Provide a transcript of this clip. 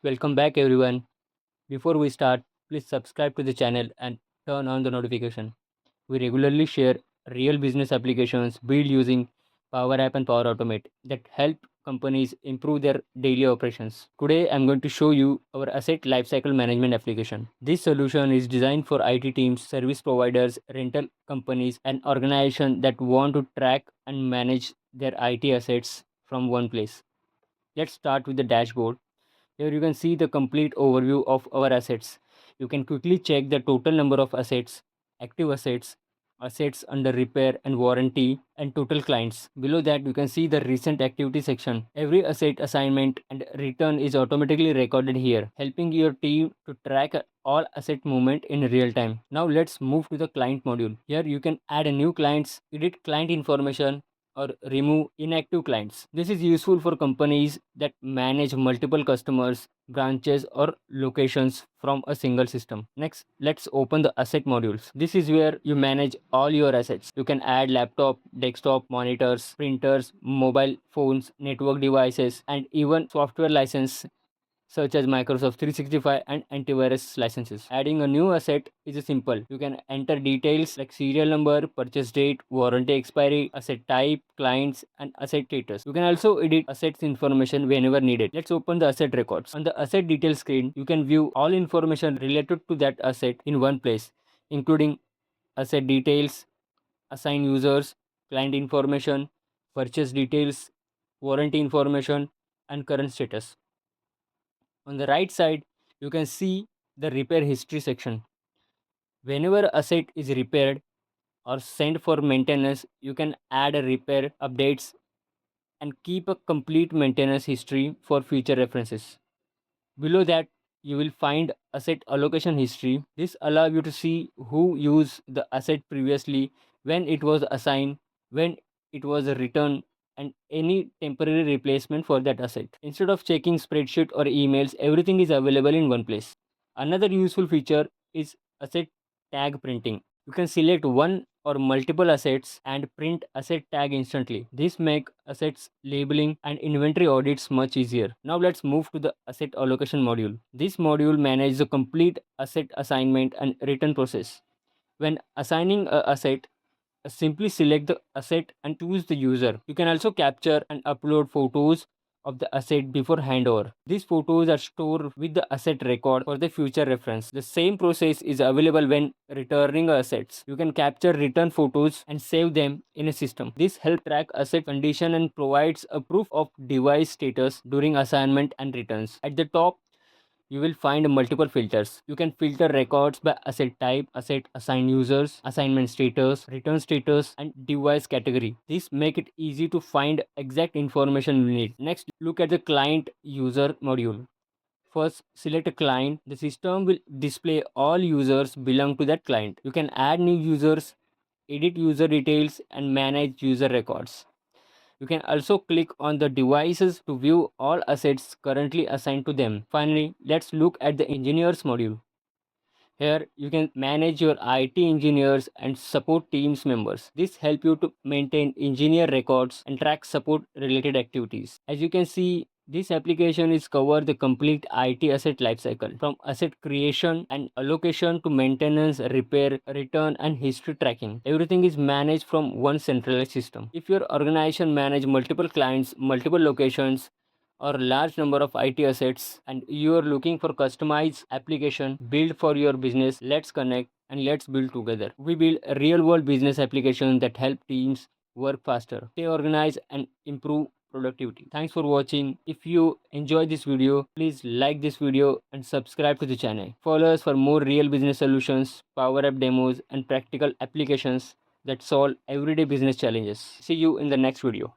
Welcome back everyone. Before we start, please subscribe to the channel and turn on the notification. We regularly share real business applications built using Power App and Power Automate that help companies improve their daily operations. Today I'm going to show you our asset lifecycle management application. This solution is designed for IT teams, service providers, rental companies and organizations that want to track and manage their IT assets from one place. Let's start with the dashboard. Here you can see the complete overview of our assets. You can quickly check the total number of assets, active assets, assets under repair and warranty, and total clients. Below that, you can see the recent activity section. Every asset assignment and return is automatically recorded here, helping your team to track all asset movement in real time. Now let's move to the client module. Here you can add a new clients, edit client information, or remove inactive clients. This is useful for companies that manage multiple customers, branches, or locations from a single system. Next, let's open the asset modules. This is where you manage all your assets. You can add laptop, desktop, monitors, printers, mobile phones, network devices, and even software license such as Microsoft 365 and antivirus licenses. Adding a new asset is simple. You can enter details like serial number, purchase date, warranty expiry, asset type, clients, and asset status. You can also edit assets information whenever needed. Let's open the asset records. On the asset details screen, you can view all information related to that asset in one place, including asset details, assigned users, client information, purchase details, warranty information, and current status. On the right side, you can see the repair history section. Whenever a asset is repaired or sent for maintenance, you can add a repair updates and keep a complete maintenance history for future references. Below that, you will find asset allocation history. This allows you to see who used the asset previously, when it was assigned, when it was returned, and any temporary replacement for that asset. Instead of checking spreadsheet or emails, everything is available in one place. Another useful feature is asset tag printing. You can select one or multiple assets and print asset tag instantly. This makes assets labeling and inventory audits much easier. Now let's move to the asset allocation module. This module manages the complete asset assignment and return process. When assigning a asset, simply select the asset and choose the user. You can also capture and upload photos of the asset before handover. These photos are stored with the asset record for the future reference. The same process is available when returning assets. You can capture return photos and save them in a system. This helps track asset condition and provides a proof of device status during assignment and returns. At the top, you will find multiple filters. You can filter records by asset type, asset assigned users, assignment status, return status, and device category. This make it easy to find exact information you need. Next, look at the client user module. First, select a client. The system will display all users belong to that client. You can add new users, edit user details, and manage user records. You can also click on the devices to view all assets currently assigned to them. Finally, let's look at the engineers module. Here you can manage your IT engineers and support teams members. This help you to maintain engineer records and track support related activities. As you can see, this application is cover the complete IT asset lifecycle from asset creation and allocation to maintenance, repair, return and history tracking. Everything is managed from one centralized system. If your organization manage multiple clients, multiple locations, or large number of IT assets and you are looking for customized application built for your business, let's connect and let's build together. We build a real world business application that help teams work faster, stay organized and improve productivity. Thanks for watching. If you enjoyed this video, please like this video and subscribe to the channel. Follow us for more real business solutions, power up demos and practical applications that solve everyday business challenges. See you in the next video.